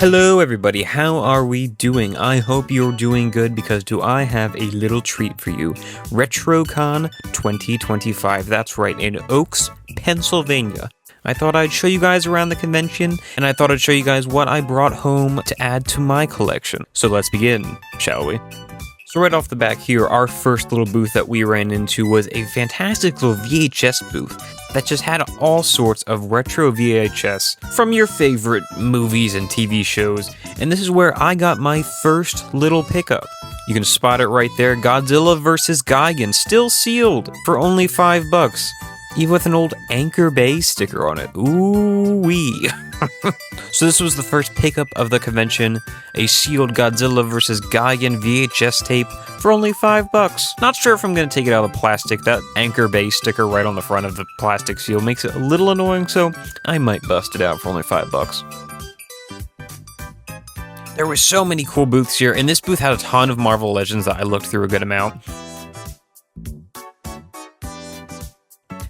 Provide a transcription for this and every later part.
Hello everybody, how are we doing? I hope you're doing good because do I have a little treat for you. RetroCon 2025, that's right, in Oaks, Pennsylvania. I thought I'd show you guys around the convention, and I thought I'd show you guys what I brought home to add to my collection. So let's begin, shall we? So right off the back here, our first little booth that we ran into was a fantastic little VHS booth that just had all sorts of retro VHS from your favorite movies and TV shows, and this is where I got my first little pickup. You can spot it right there, Godzilla vs. Gigan, still sealed for only $5, even with an old Anchor Bay sticker on it. Ooh-wee. So this was the first pickup of the convention, a sealed Godzilla vs. Gigan VHS tape for only $5. Not sure if I'm going to take it out of the plastic. That Anchor Bay sticker right on the front of the plastic seal makes it a little annoying, so I might bust it out for only $5. There were so many cool booths here, and this booth had a ton of Marvel Legends that I looked through a good amount.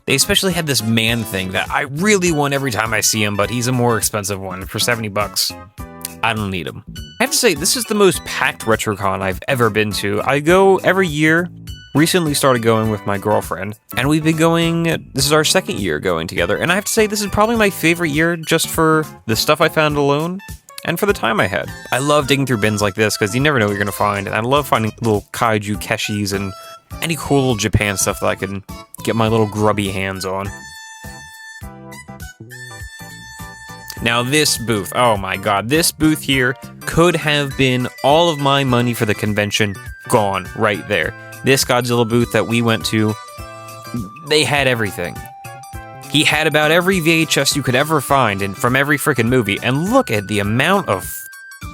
They especially had this man thing that I really want every time I see him, but he's a more expensive one for $70. I don't need him. I have to say, this is the most packed RetroCon I've ever been to. I go every year. Recently started going with my girlfriend, and we've been going, this is our second year going together, and I have to say, this is probably my favorite year just for the stuff I found alone and for the time I had. I love digging through bins like this because you never know what you're going to find, and I love finding little kaiju keshis and any cool little Japan stuff that I can get my little grubby hands on. Now this booth, oh my god, this booth here could have been all of my money for the convention gone right there. This Godzilla booth that we went to, they had everything. He had about every VHS you could ever find and from every freaking movie, and look at the amount of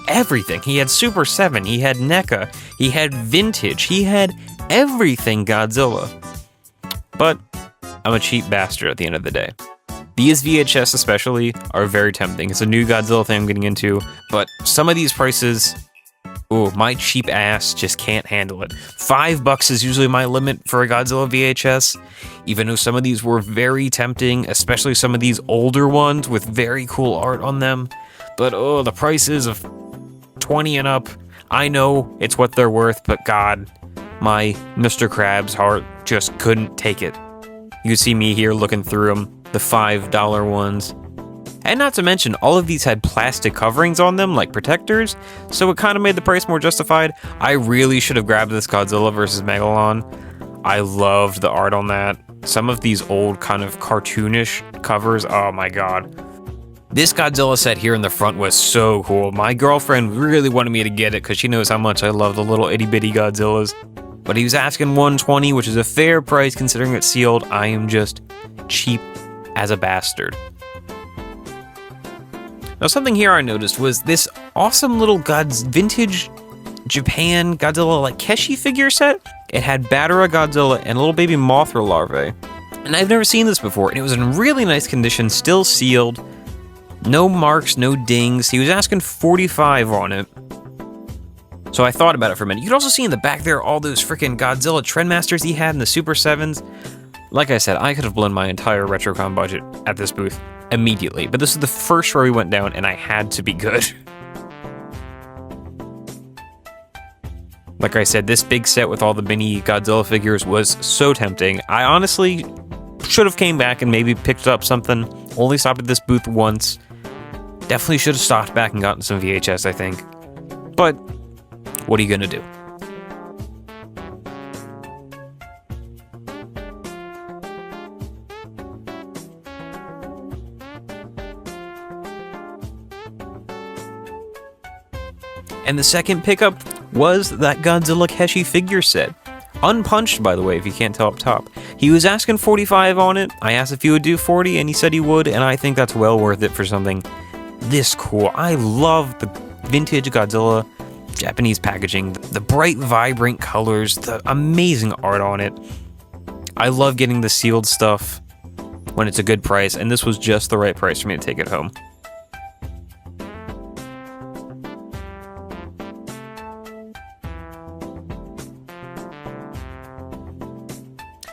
everything. He had Super 7, he had NECA, he had Vintage, he had everything Godzilla. But I'm a cheap bastard at the end of the day. These VHS especially are very tempting. It's a new Godzilla thing I'm getting into, but some of these prices, ooh, my cheap ass just can't handle it. $5 is usually my limit for a Godzilla VHS, even though some of these were very tempting, especially some of these older ones with very cool art on them. But oh, the prices of 20 and up, I know it's what they're worth, but god, my Mr. Krabs heart just couldn't take it. You can see me here looking through them, the $5 ones. And not to mention, all of these had plastic coverings on them, like protectors, so it kind of made the price more justified. I really should have grabbed this Godzilla vs. Megalon. I loved the art on that. Some of these old kind of cartoonish covers, oh my god. This Godzilla set here in the front was so cool. My girlfriend really wanted me to get it because she knows how much I love the little itty bitty Godzillas. But he was asking $120, which is a fair price considering it's sealed. I am just cheap as a bastard. Now something here I noticed was this awesome little vintage Japan Godzilla like Keshi figure set. It had Batara Godzilla and little baby Mothra larvae. And I've never seen this before, and it was in really nice condition, still sealed. No marks, no dings. He was asking $45 on it. So I thought about it for a minute. You could also see in the back there all those freaking Godzilla Trendmasters he had in the Super 7s. Like I said, I could have blown my entire RetroCon budget at this booth immediately, but this is the first row we went down, and I had to be good. Like I said, this big set with all the mini Godzilla figures was so tempting. I honestly should have came back and maybe picked up something. Only stopped at this booth once. Definitely should have stopped back and gotten some VHS, I think. But what are you gonna do? And the second pickup was that Godzilla Keshi figure set. Unpunched, by the way, if you can't tell up top. He was asking $45 on it. I asked if he would do $40, and he said he would, and I think that's well worth it for something this cool. I love the vintage Godzilla Japanese packaging, the bright, vibrant colors, the amazing art on it. I love getting the sealed stuff when it's a good price, and this was just the right price for me to take it home.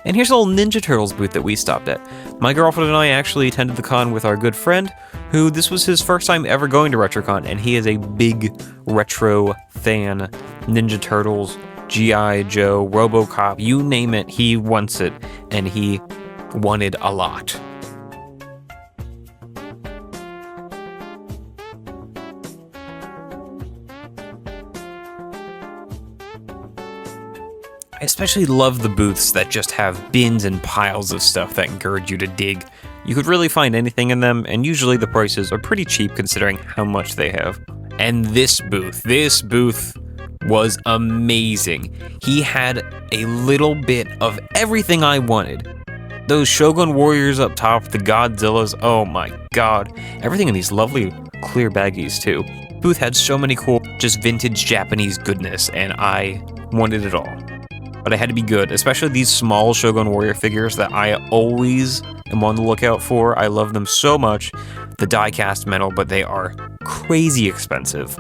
And here's a little Ninja Turtles booth that we stopped at. My girlfriend and I actually attended the con with our good friend, who this was his first time ever going to RetroCon, and he is a big retro fan. Ninja Turtles, G.I. Joe, RoboCop, you name it, he wants it, and he wanted a lot. I especially love the booths that just have bins and piles of stuff that encourage you to dig. You could really find anything in them, and usually the prices are pretty cheap considering how much they have. And this booth was amazing. He had a little bit of everything I wanted. Those Shogun Warriors up top, the Godzillas, oh my god. Everything in these lovely clear baggies too. Booth had so many cool, just vintage Japanese goodness, and I wanted it all. But I had to be good, especially these small Shogun Warrior figures that I always am on the lookout for. I love them so much. The die-cast metal, but they are crazy expensive.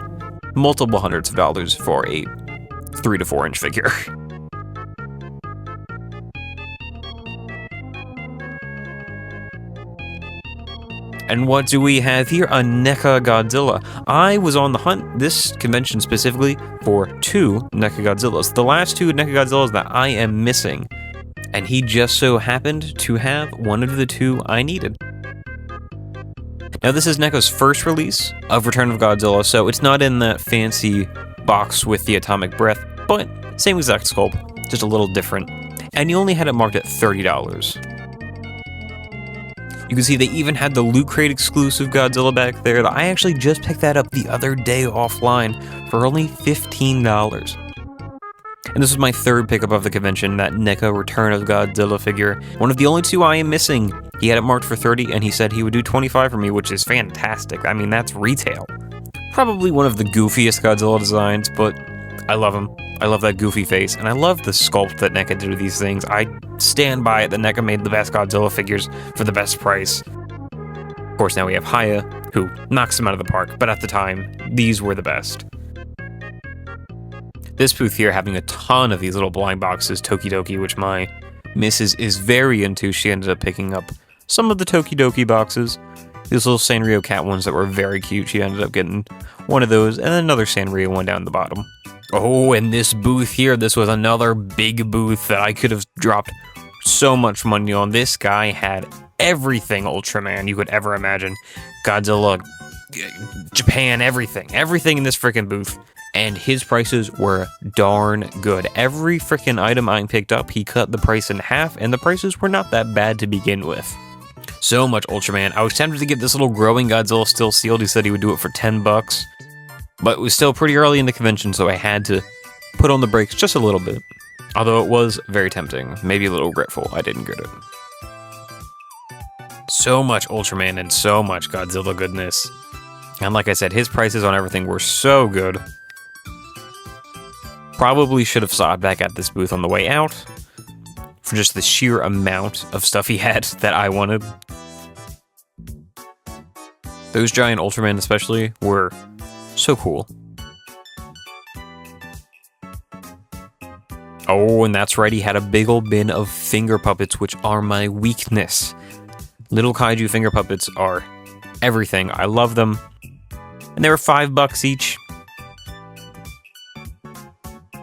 Multiple hundreds of dollars for a 3 to 4 inch figure. And what do we have here? A NECA Godzilla. I was on the hunt this convention specifically for 2 NECA Godzillas. The last 2 NECA Godzillas that I am missing. And he just so happened to have one of the 2 I needed. Now this is NECA's first release of Return of Godzilla, so it's not in that fancy box with the atomic breath, but same exact sculpt, just a little different. And you only had it marked at $30. You can see they even had the Loot Crate exclusive Godzilla back there. That I actually just picked that up the other day offline for only $15. And this was my 3rd pickup of the convention, that NECA Return of Godzilla figure. One of the only 2 I am missing. He had it marked for $30 and he said he would do $25 for me, which is fantastic. I mean, that's retail. Probably one of the goofiest Godzilla designs, but I love him. I love that goofy face, and I love the sculpt that NECA did with these things. I stand by it that NECA made the best Godzilla figures for the best price. Of course, now we have Haya, who knocks them out of the park, but at the time, these were the best. This booth here having a ton of these little blind boxes, Tokidoki, which my missus is very into. She ended up picking up some of the Tokidoki boxes. These little Sanrio cat ones that were very cute. She ended up getting one of those, and another Sanrio one down the bottom. Oh, and this booth here, this was another big booth that I could have dropped so much money on. This guy had everything Ultraman you could ever imagine. Godzilla, Japan, everything in this freaking booth. And his prices were darn good. Every freaking item I picked up, he cut the price in half, and the prices were not that bad to begin with. So much Ultraman. I was tempted to get this little growing Godzilla still sealed. He said he would do it for $10. But it was still pretty early in the convention, so I had to put on the brakes just a little bit. Although it was very tempting, maybe a little regretful I didn't get it. So much Ultraman and so much Godzilla goodness. And like I said, his prices on everything were so good. Probably should have saw it back at this booth on the way out, for just the sheer amount of stuff he had that I wanted. Those giant Ultraman especially were so cool. Oh, and that's right, he had a big old bin of finger puppets, which are my weakness. Little kaiju finger puppets are everything. I love them. And they were $5 each.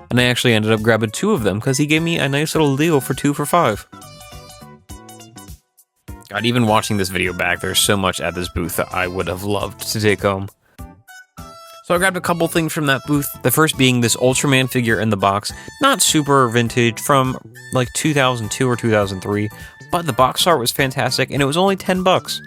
And I actually ended up grabbing 2 of them because he gave me a nice little deal for 2 for $5. God, even watching this video back, there's so much at this booth that I would have loved to take home. So I grabbed a couple things from that booth. The first being this Ultraman figure in the box. Not super vintage, from like 2002 or 2003, but the box art was fantastic and it was only $10.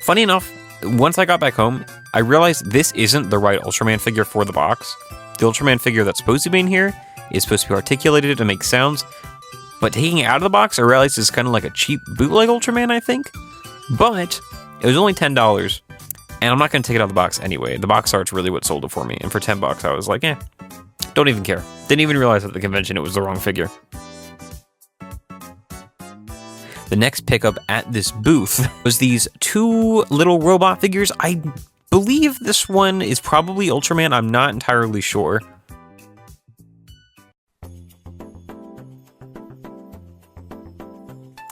Funny enough, once I got back home, I realized this isn't the right Ultraman figure for the box. The Ultraman figure that's supposed to be in here is supposed to be articulated and make sounds, but taking it out of the box, I realized it's kind of like a cheap bootleg Ultraman, I think. But it was only $10. And I'm not going to take it out of the box anyway. The box art's really what sold it for me. And for $10, I was like, don't even care. Didn't even realize at the convention it was the wrong figure. The next pickup at this booth was these 2 little robot figures. I believe this one is probably Ultraman. I'm not entirely sure.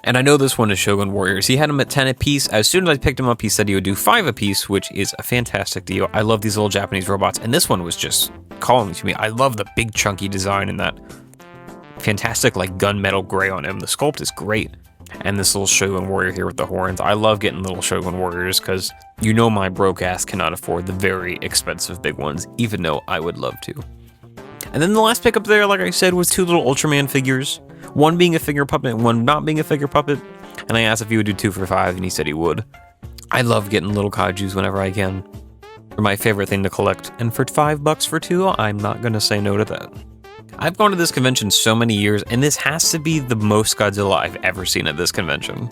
And I know this one is Shogun Warriors. He had them at 10 a piece. As soon as I picked him up, he said he would do 5 a piece, which is a fantastic deal. I love these little Japanese robots, and this one was just calling to me. I love the big chunky design and that fantastic like gunmetal gray on him. The sculpt is great. And this little Shogun Warrior here with the horns. I love getting little Shogun Warriors because you know my broke ass cannot afford the very expensive big ones, even though I would love to. And then the last pickup there, like I said, was 2 little Ultraman figures. One being a figure puppet and one not being a figure puppet. And I asked if he would do 2 for $5, and he said he would. I love getting little kaijus whenever I can. They're my favorite thing to collect. And for $5 for 2, I'm not going to say no to that. I've gone to this convention so many years, and this has to be the most Godzilla I've ever seen at this convention.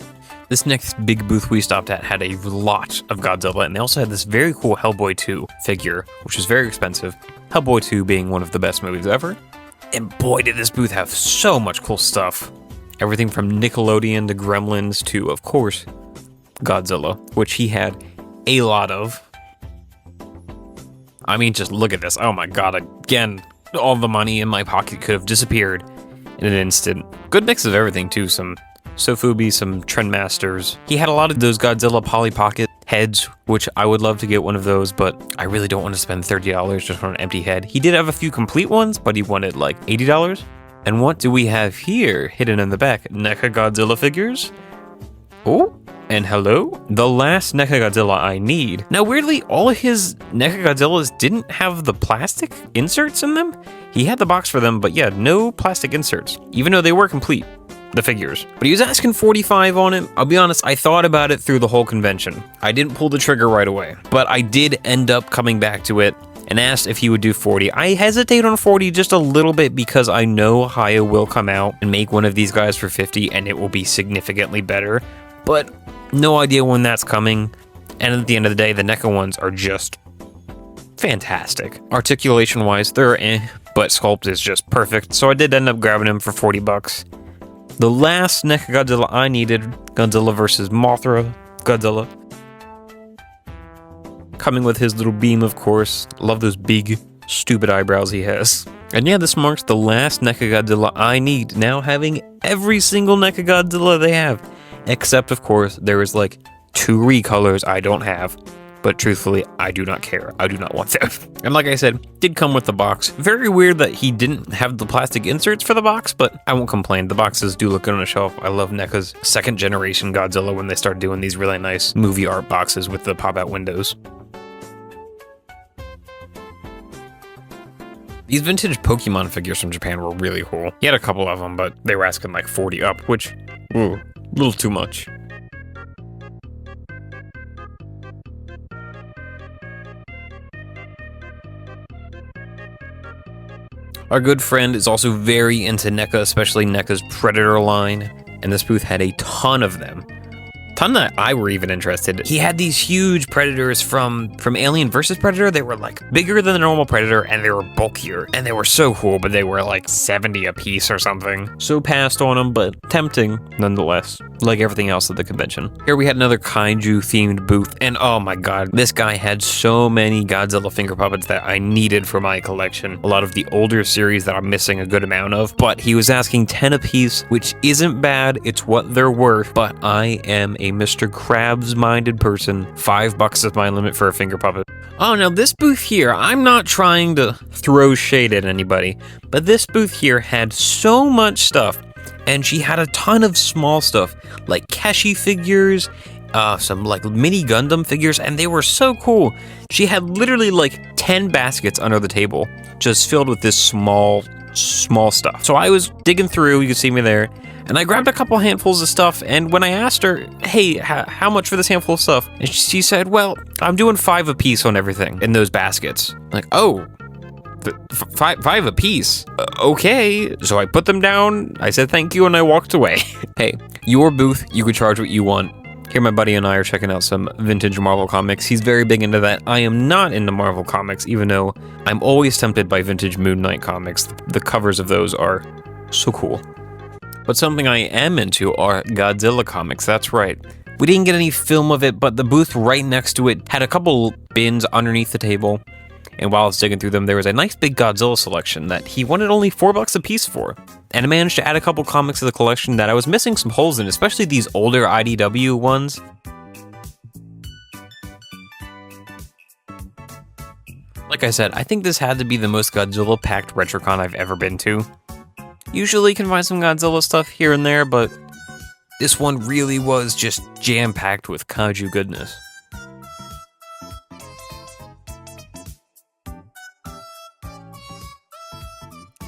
This next big booth we stopped at had a lot of Godzilla, and they also had this very cool Hellboy 2 figure, which was very expensive. Hellboy 2 being one of the best movies ever. And boy, did this booth have so much cool stuff. Everything from Nickelodeon to Gremlins to, of course, Godzilla, which he had a lot of. I mean, just look at this. Oh my god, again, all the money in my pocket could have disappeared in an instant. Good mix of everything, too. Some Sofubi, some Trendmasters. He had a lot of those Godzilla Polly Pocket heads, which I would love to get one of those, but I really don't want to spend $30 just on an empty head. He did have a few complete ones, but he wanted like $80. And what do we have here, hidden in the back? NECA Godzilla figures? Oh, and hello? The last NECA Godzilla I need. Now, weirdly, all of his NECA Godzillas didn't have the plastic inserts in them. He had the box for them, but yeah, no plastic inserts, even though they were complete. The figures. But he was asking 45 on it. I'll be honest, I thought about it through the whole convention. I didn't pull the trigger right away, but I did end up coming back to it and asked if he would do 40. I hesitate on 40 just a little bit because I know Haya will come out and make one of these guys for 50 and it will be significantly better, but no idea when that's coming. And at the end of the day, the NECA ones are just fantastic. Articulation wise, they're but sculpt is just perfect. So I did end up grabbing him for $40. The last NECA Godzilla I needed, Godzilla vs. Mothra Godzilla. Coming with his little beam, of course. Love those big, stupid eyebrows he has. And yeah, this marks the last NECA Godzilla I need, now having every single NECA Godzilla they have. Except, of course, there is like 2 recolors I don't have. But truthfully, I do not care. I do not want them. And like I said, did come with the box. Very weird that he didn't have the plastic inserts for the box, but I won't complain. The boxes do look good on a shelf. I love NECA's 2nd generation Godzilla when they start doing these really nice movie art boxes with the pop-out windows. These vintage Pokemon figures from Japan were really cool. He had a couple of them, but they were asking like 40 up, which, ooh, a little too much. Our good friend is also very into NECA, especially NECA's Predator line, and this booth had a ton of them. Ton that I were even interested. He had these huge Predators from Alien vs. Predator. They were like bigger than the normal Predator, and they were bulkier, and they were so cool, but they were like 70 a piece or something. So passed on them, but tempting nonetheless, like everything else at the convention. Here we had another Kaiju themed booth, and oh my god, this guy had so many Godzilla finger puppets that I needed for my collection. A lot of the older series that I'm missing a good amount of, but he was asking 10 a piece, which isn't bad. It's what they're worth, but I am a Mr. Krabs-minded person. $5 is my limit for a finger puppet. Oh, now this booth here, I'm not trying to throw shade at anybody, but this booth here had so much stuff, and she had a ton of small stuff, like Keshi figures, some like mini Gundam figures, and they were so cool. She had literally like 10 baskets under the table, just filled with this small stuff. So I was digging through, you can see me there, and I grabbed a couple handfuls of stuff, and when I asked her, hey, how much for this handful of stuff? And she said, well, I'm doing 5 a piece on everything in those baskets. I'm like, oh, 5 a piece? Okay. So I put them down, I said thank you, and I walked away. Hey, your booth, you could charge what you want. Here my buddy and I are checking out some vintage Marvel comics. He's very big into that. I am not into Marvel comics, even though I'm always tempted by vintage Moon Knight comics. The covers of those are so cool. But something I am into are Godzilla comics, that's right. We didn't get any film of it, but the booth right next to it had a couple bins underneath the table, And while I was digging through them, there was a nice big Godzilla selection that he wanted only $4 a piece for. And I managed to add a couple comics to the collection that I was missing some holes in, especially these older IDW ones. Like I said, I think this had to be the most Godzilla-packed RetroCon I've ever been to. Usually you can find some Godzilla stuff here and there, but this one really was just jam-packed with kaiju goodness.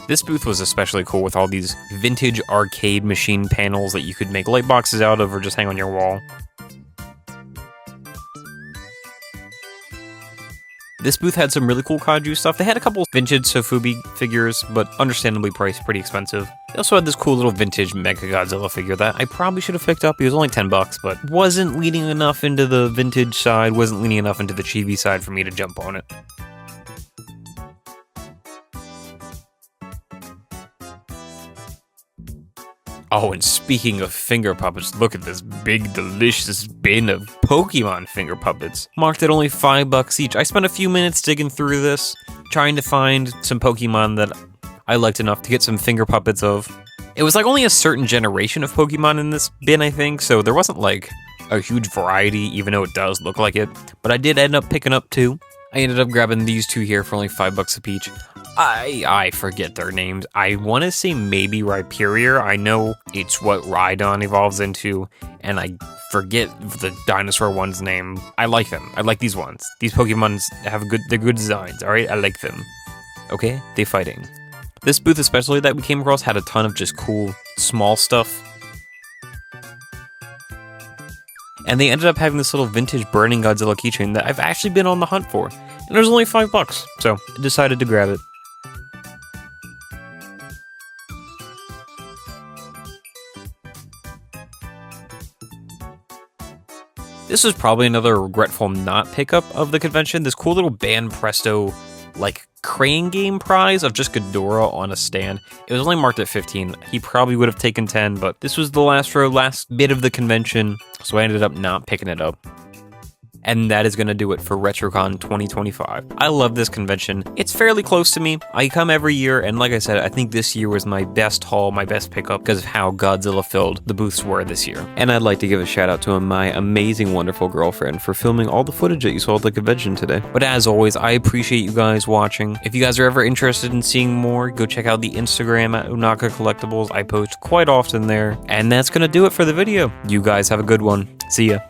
This booth was especially cool with all these vintage arcade machine panels that you could make light boxes out of or just hang on your wall. This booth had some really cool kaiju stuff. They had a couple vintage Sofubi figures, but understandably priced pretty expensive. They also had this cool little vintage Mega Godzilla figure that I probably should have picked up. He was only $10, but wasn't leaning enough into the vintage side, wasn't leaning enough into the chibi side for me to jump on it. Oh, and speaking of finger puppets, look at this big, delicious bin of Pokemon finger puppets. Marked at only $5 each. I spent a few minutes digging through this, trying to find some Pokemon that I liked enough to get some finger puppets of. It was like only a certain generation of Pokemon in this bin, I think, so there wasn't like a huge variety, even though it does look like it. But I did end up picking up two. I ended up grabbing these two here for only $5 a piece. I forget their names. I want to say maybe Rhyperior. I know it's what Rhydon evolves into, and I forget the dinosaur one's name. I like them. I like these ones. These Pokemons they're good designs, alright? I like them. Okay? They fighting. This booth especially that we came across had a ton of just cool, small stuff. And they ended up having this little vintage burning Godzilla keychain that I've actually been on the hunt for. And it was only $5, so I decided to grab it. This was probably another regretful not pickup of the convention. This cool little Band Presto, like, crane game prize of just Ghidorah on a stand. It was only marked at 15. He probably would have taken 10, but this was the last bit of the convention, so I ended up not picking it up. And that is going to do it for RetroCon 2025. I love this convention. It's fairly close to me. I come every year, and like I said, I think this year was my best haul, my best pickup, because of how Godzilla-filled the booths were this year. And I'd like to give a shout out to my amazing, wonderful girlfriend for filming all the footage that you saw at the convention today. But as always, I appreciate you guys watching. If you guys are ever interested in seeing more, go check out the Instagram at NECA Collectibles. I post quite often there. And that's going to do it for the video. You guys have a good one. See ya.